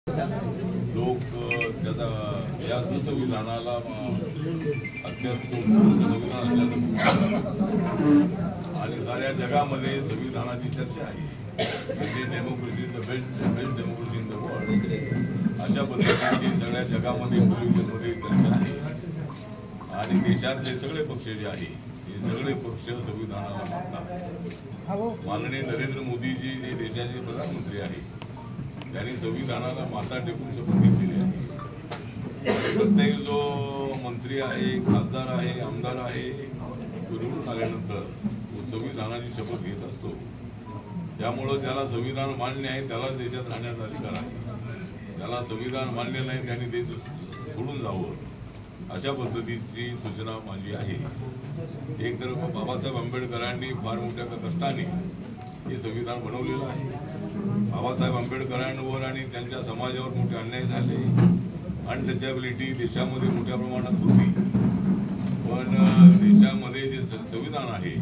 लोक त्याचा या संविधानाला अत्यंत संविधान असल्याचं आणि साऱ्या जगामध्ये संविधानाची चर्चा आहे. Democracy the best democracy in the world अशा पद्धतीची सगळ्या जगामध्ये मध्ये चर्चा आहे. आणि देशातले सगळे पक्ष जे आहे हे सगळे पक्ष संविधानाला मानतात. माननीय नरेंद्र मोदीजी जे देशाचे प्रधानमंत्री आहे त्यांनी संविधानाला माथा टेकून शपथ घेतलेली आहे. प्रत्येक जो मंत्री आहे, खासदार आहे, आमदार आहे तो निवडून आल्यानंतर तो संविधानाची शपथ घेत असतो. त्यामुळं त्याला संविधान मान्य आहे त्याला देशात राहण्याचा अधिकार आहे. त्याला संविधान मान्य नाही त्याने ते सोडून जावं अशा पद्धतीची सूचना माझी आहे. एक तर बाबासाहेब आंबेडकरांनी फार मोठ्या कष्टाने हे संविधान बनवलेलं आहे. बाबासाहेब आंबेडकरांवर आणि त्यांच्या समाजावर मोठे अन्याय झाले. अनटचॅबिलिटी देशामध्ये मोठ्या प्रमाणात होती. पण देशामध्ये जे संविधान आहे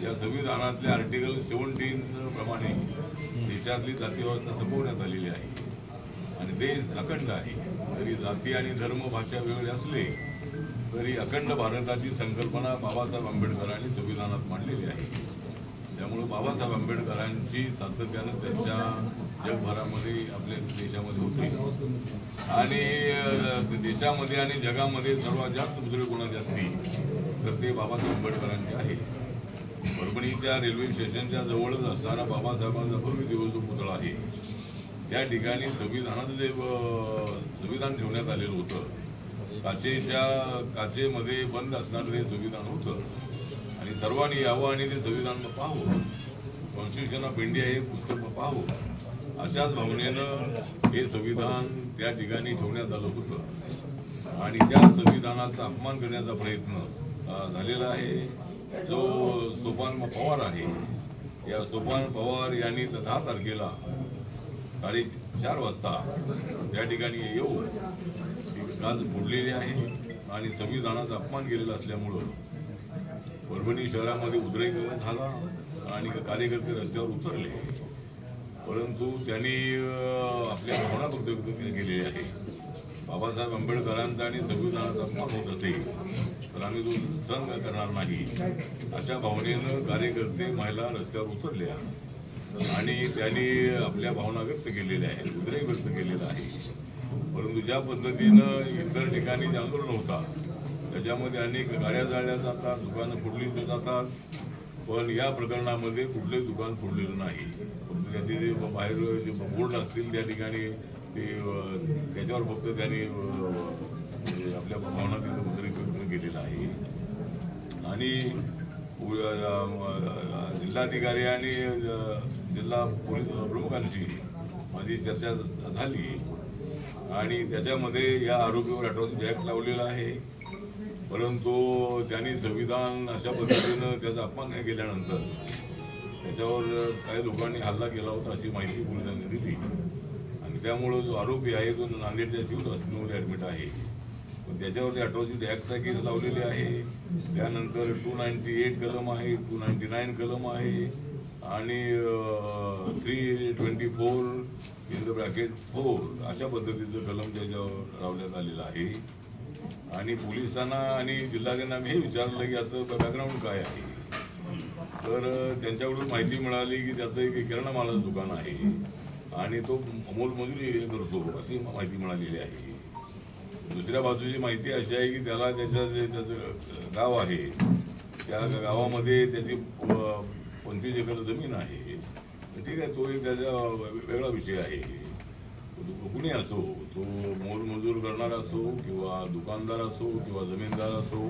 या संविधानातल्या आर्टिकल 17 प्रमाणे देशातली जातीव्यवस्था संपवण्यात आलेली आहे आणि देश अखंड आहे. तरी जाती आणि धर्म भाषा वेगळे असले तरी अखंड भारताची संकल्पना बाबासाहेब आंबेडकरांनी संविधानात मांडलेली आहे. त्यामुळे बाबासाहेब आंबेडकरांची सातत्यानं चर्चा जगभरामध्ये आपल्या देशामध्ये होते आणि देशामध्ये आणि जगामध्ये सर्वात जास्त पुतळे कोणाचे असतील तर ते बाबासाहेब आंबेडकरांचे आहे. परभणीच्या रेल्वे स्टेशनच्या जवळच असणारा बाबासाहेबांचा भव्य दिवस जो पुतळा आहे त्या ठिकाणी संविधानाचं जे संविधान ठेवण्यात आलेलं होतं काचेमध्ये बंद असणारं ते संविधान होतं आणि सर्वांनी यावं आणि ते संविधान पाहावं. कॉन्स्टिट्यूशन ऑफ इंडिया हे पुस्तक पाहावं अशाच भावनेनं हे संविधान त्या ठिकाणी ठेवण्यात आलं होतं आणि त्या संविधानाचा अपमान करण्याचा प्रयत्न झालेला आहे. जो सोपान पवार आहे या सोपान पवार यांनी 10 तारखेला 4:30 वाजता त्या ठिकाणी येऊन गाज फोडलेली आहे आणि संविधानाचा अपमान केलेला असल्यामुळं परभणी शहरामध्ये उद्रेक झाला आणि कार्यकर्ते रस्त्यावर उतरले. परंतु त्यांनी आपल्या भावना व्यक्त केलेल्या आहे. बाबासाहेब आंबेडकरांचा आणि संविधानाचा अपमान होत असेल तर आम्ही तो सहन करणार नाही अशा भावनेनं कार्यकर्ते महिला रस्त्यावर उतरल्या आणि त्यांनी आपल्या भावना व्यक्त केलेल्या आहेत, उद्रेक व्यक्त केलेला आहे. परंतु ज्या पद्धतीनं इतर ठिकाणी जे आंदोलन होता त्याच्यामध्ये अनेक गाड्या जाळल्या जातात, दुकानं फोडली जातात. पण या प्रकरणामध्ये कुठलेच दुकान फोडलेलं नाही. त्याचे जे बाहेर जे बोर्ड असतील त्या ठिकाणी ते त्याच्यावर फक्त त्यांनी आपल्या भावना तिथं उद्रेक व्यक्त केलेला आहे. आणि जिल्हाधिकारी आणि जिल्हा पोलीस प्रमुखांशी माझी चर्चा झाली आणि त्याच्यामध्ये या आरोपीवर अट्रॉसिटी ॲक्ट लावलेला आहे. परंतु त्यांनी संविधान अशा पद्धतीनं त्याचा अपमान केल्यानंतर त्याच्यावर काही लोकांनी हल्ला केला होता अशी माहिती पोलिसांनी दिली आणि त्यामुळं जो आरोपी आहे तो नांदेडच्या सिव्हिल हॉस्पिटलमध्ये ॲडमिट आहे. पण त्याच्यावरती अट्रॉसिटी ॲक्टचा केस लावलेली आहे. त्यानंतर 298 कलम आहे, 299 कलम आहे आणि 324 (4) अशा पद्धतीचं कलम त्याच्यावर लावण्यात आलेलं आहे. आणि पोलिसांना आणि जिल्हाधिकाऱ्यांना मी हे विचारलं की याचं बॅकग्राऊंड काय आहे तर त्यांच्याकडून माहिती मिळाली की त्याचं एक किराणा मालाचं दुकान आहे आणि तो मोलमजुरी करतो अशी माहिती मिळालेली आहे. दुसऱ्या बाजूची माहिती अशी आहे की त्याला त्याचं गाव आहे त्या गावामध्ये त्याची 25 एकर जमीन आहे. ठीक आहे, तो एक त्याचा वेगळा विषय आहे. कुणी असो, तो मोलमजूर करणारा असो किंवा दुकानदार असो किंवा जमीनदार असो,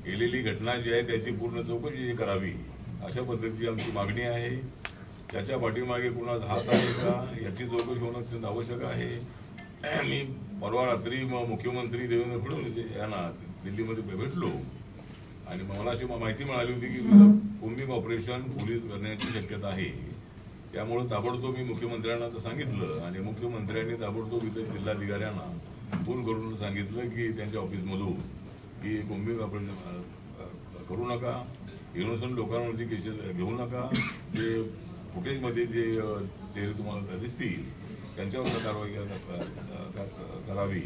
केलेली घटना जी आहे त्याची पूर्ण चौकशी करावी अशा पद्धतीची आमची मागणी आहे. त्याच्या पाठीमागे कुणाचा हात आहे का याची चौकशी होणं अत्यंत आवश्यक आहे. मी परवा रात्री मुख्यमंत्री देवेंद्र फडणवीस यांना दिल्लीमध्ये भेटलो आणि मला अशी माहिती मिळाली होती की कोम्बिंग ऑपरेशन पोलीस करण्याची शक्यता आहे. त्यामुळे ताबडतोब मी मुख्यमंत्र्यांना तर सांगितलं आणि मुख्यमंत्र्यांनी ताबडतोब इतर जिल्हाधिकाऱ्यांना फोन करून सांगितलं की त्यांच्या ऑफिसमधून की कोम्बिंग ऑपरेशन करू नका, इनोसंट लोकांवरती केसेस घेऊ नका. जे फुटेजमध्ये जे चेहरे तुम्हाला दिसतील त्यांच्यावर कारवाई करावी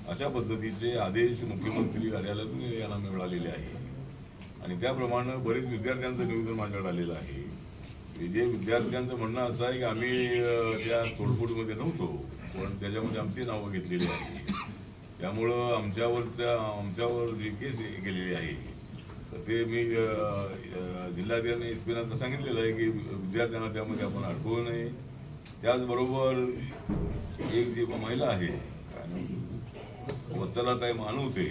अशा पद्धतीचे आदेश मुख्यमंत्री कार्यालयातून यांना मिळालेले आहे. आणि त्याप्रमाणे बरेच विद्यार्थ्यांचं निवेदन माझ्याकडे आलेलं आहे. जे विद्यार्थ्यांचं म्हणणं असं आहे की आम्ही त्या तोडफोडमध्ये नव्हतो, पण त्याच्यामध्ये आमची नावं घेतलेली आहे. त्यामुळं आमच्यावर जी केस केलेली आहे तर ते मी जिल्हाधिकारी एसपीना सांगितलेलं आहे की विद्यार्थ्यांना त्यामध्ये आपण अडकवू नये. त्याचबरोबर एक जी महिला आहे वत्सलाताई मानवते,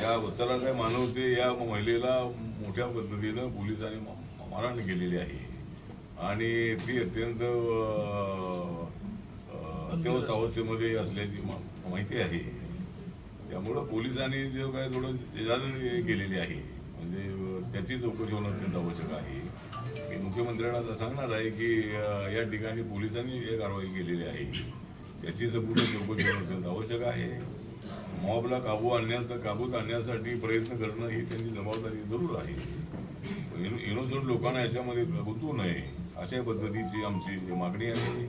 या वत्सलाताई मानवते या महिलेला मोठ्या पद्धतीनं पोलिसांनी मारहाण केलेली आहे आणि ती अत्यंत अत्यवस्थ अवस्थेमध्ये असल्याची माहिती आहे. त्यामुळं पोलिसांनी जो काय थोडं निदान केलेली आहे म्हणजे त्याची चौकशी होणं अत्यंत आवश्यक आहे. मी मुख्यमंत्र्यांना सांगणार आहे की या ठिकाणी पोलिसांनी हे कारवाई केलेली आहे त्याची संपूर्ण चौकशी होणं अत्यंत आवश्यक आहे. मॉबला काबूत आणण्यासाठी प्रयत्न करणं ही त्यांची जबाबदारी जरूर आहे. इनोसंट लोकांना याच्यामध्ये गुंतवू नये अशा पद्धतीची आमची मागणी आहे.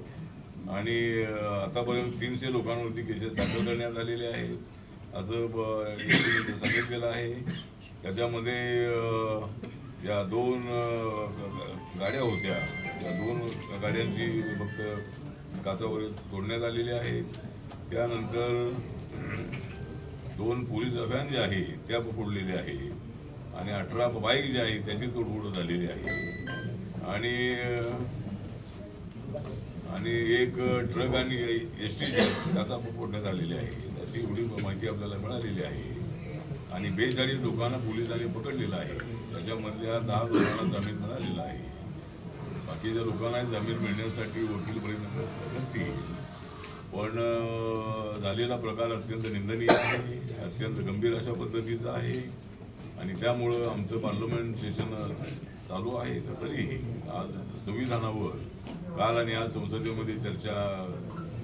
आणि आतापर्यंत 300 लोकांवरती केसेस दाखल करण्यात आलेले आहेत असं सांगितलेलं आहे. त्याच्यामध्ये या 2 गाड्या होत्या, या 2 गाड्यांची फक्त काचावर तोडण्यात आलेली आहे. त्यानंतर 2 पोलीस व्हॅन जे आहे त्या फोडलेल्या आहेत आणि 18 बाईक जे आहे त्याची तोडफोड झालेली आहे आणि एक ट्रक आणि एसटी त्याचा फोडण्यात आलेली आहे. अशी एवढी माहिती आपल्याला मिळालेली आहे. आणि 42 लोकांना पोलिसांनी पकडलेलं आहे. त्याच्यामधल्या 10 लोकांना जामीन मिळालेला आहे. बाकीच्या लोकांना जामीन मिळण्यासाठी वकील प्रयत्न करतील, पण झालेला प्रकार अत्यंत निंदनीय आहे, अत्यंत गंभीर अशा पद्धतीचा आहे. आणि त्यामुळं आमचं पार्लमेंट सेशन चालू आहे. तर तरीही आज संविधानावर काल आणि आज संसदेमध्ये चर्चा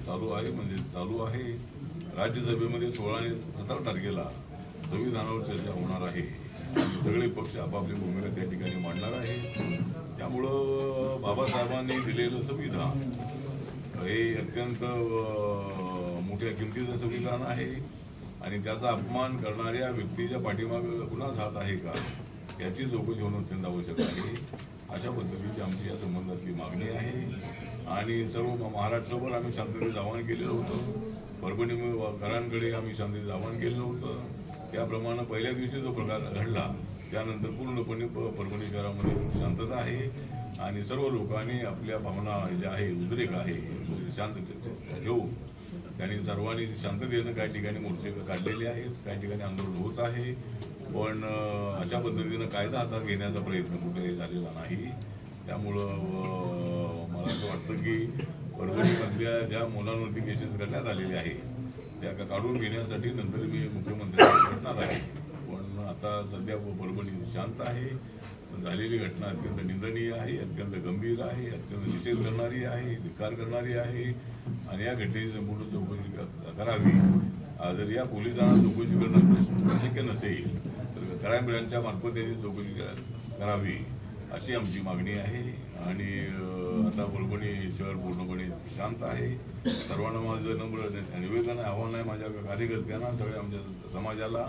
चालू आहे. राज्यसभेमध्ये 16 आणि 17 तारखेला संविधानावर चर्चा होणार आहे. सगळे पक्ष आपापली भूमिका त्या ठिकाणी मांडणार आहे. त्यामुळं बाबासाहेबांनी दिलेलं संविधान हे अत्यंत मोठ्या किमतीचं संविधान आहे आणि त्याचा अपमान करणाऱ्या व्यक्तीच्या पाठीमागं कुणाचा हात आहे का याची चौकशी होणं अत्यंत आवश्यक आहे. अशा पद्धतीची आमची या संबंधातली मागणी आहे. आणि सर्व महाराष्ट्रभर आम्ही शांततेचं आवाहन केलेलं होतं. परभणीकरांकडे आम्ही शांततेचं आवाहन केलं होतं. त्याप्रमाणे पहिल्या दिवशी जो प्रकार घडला त्यानंतर पूर्णपणे परभणी शहरामध्ये शांतता आहे आणि सर्व लोकांनी आपल्या भावना ज्या आहे उद्रेक आहे शांत घेऊन त्यांनी सर्वांनी शांततेनं काही ठिकाणी मोर्चे काढलेले आहेत, काही ठिकाणी आंदोलन होत आहे. पण अशा पद्धतीनं कायदा हातात घेण्याचा प्रयत्न कुठेही झालेला नाही. त्यामुळं मला असं वाटतं की परभणीमधल्या ज्या मुलांवरती केसेस करण्यात आलेले आहेत त्या काढून घेण्यासाठी नंतर मी मुख्यमंत्र्यांना भेटणार आहे. पण आता सध्या परभणी शांत आहे. झालेली घटना अत्यंत निंदनीय आहे, अत्यंत गंभीर आहे, अत्यंत निषेध करणारी आहे, धिक्कार करणारी आहे. आणि या घटनेची संपूर्ण चौकशी करावी. जर या पोलिसांना चौकशी करणं शक्य नसेल तर क्राईम ब्रँचच्या मार्फत त्याची चौकशी करावी अशी आमची मागणी आहे. आणि आता परभणी शहर पूर्णपणे शांत आहे. सर्वांना माझं नम्र निवेदन आव्हान आहे माझ्या कार्यकर्त्यांना, सगळ्या आमच्या समाजाला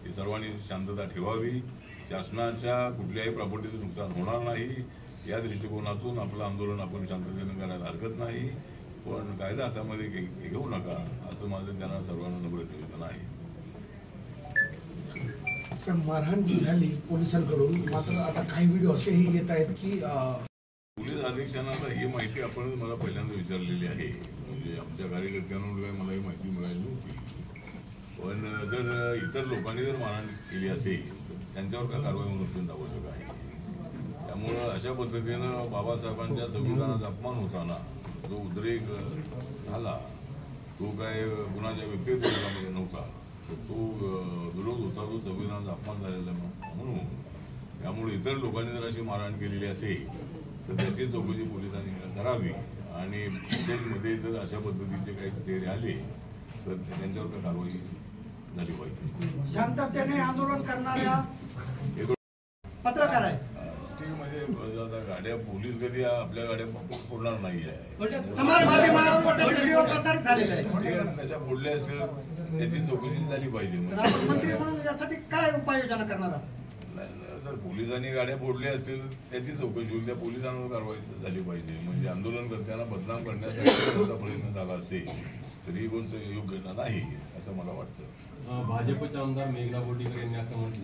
की सर्वांनी शांतता ठेवावी. शासनाच्या कुठल्याही प्रॉपर्टीचं नुकसान होणार नाही या दृष्टिकोनातून आपलं आंदोलन आपण शांततेनं करायला हरकत नाही. पण कायदा हातामध्ये घेऊ नका असं माझं त्यांना सर्वांना नम्र निवेदन आहे. सर, मारहाण जी झाली पोलिसांकडून, मात्र आता काही व्हिडिओ असेही येत आहेत की पोलीस अधीक्षकांना ही माहिती आपण मला पहिल्यांदा विचारलेली आहे. म्हणजे आमच्या कार्यकर्त्यांना मला ही माहिती मिळाली नव्हती. पण जर इतर लोकांनी जर मारहाण केली असेल तर त्यांच्यावर काय कारवाई होणं अत्यंत आवश्यक आहे. त्यामुळं अशा पद्धतीनं बाबासाहेबांच्या संविधानाचा अपमान होताना जो उद्रेक झाला तो काय कुणाच्या व्यक्तिगत नव्हता, तर तो विरोध होता, तो संविधानाचा अपमान झालेला म्हणून. त्यामुळे इतर लोकांनी जर अशी मारहाण केलेली असेल तर त्याची चौकशी पोलिसांनी करावी. आणि मध्ये जर अशा पद्धतीचे काही चेहरे आले तर त्यांच्यावर काय कारवाई झाली पाहिजे. शांततेने आंदोलन करणाऱ्या पत्रकार आहे ते म्हणजे ते आता गाड्या पोलीस कधी आपल्या गाड्या फोडणार नाही आहे. समाज माध्यमावर व्हिडिओ प्रसारित झालेला आहे. ठीक आहे, त्याच्या फोडल्या असतील त्याची चौकशी झाली पाहिजे. मंत्री म्हणून यासाठी काय उपाययोजना करणार आहात? जर पोलिसांनी गाड्या फोडल्या असतील त्याची चौकशी होईल, त्या पोलिसांवर कारवाई झाली पाहिजे. म्हणजे आंदोलनकर्त्यांना बदनाम करण्यासाठी प्रयत्न झाला असेल तरी ही गोष्ट योग्य नाही असं मला वाटतं. भाजपचे आमदार मेघना बोर्डीकर यांनी असं म्हटलं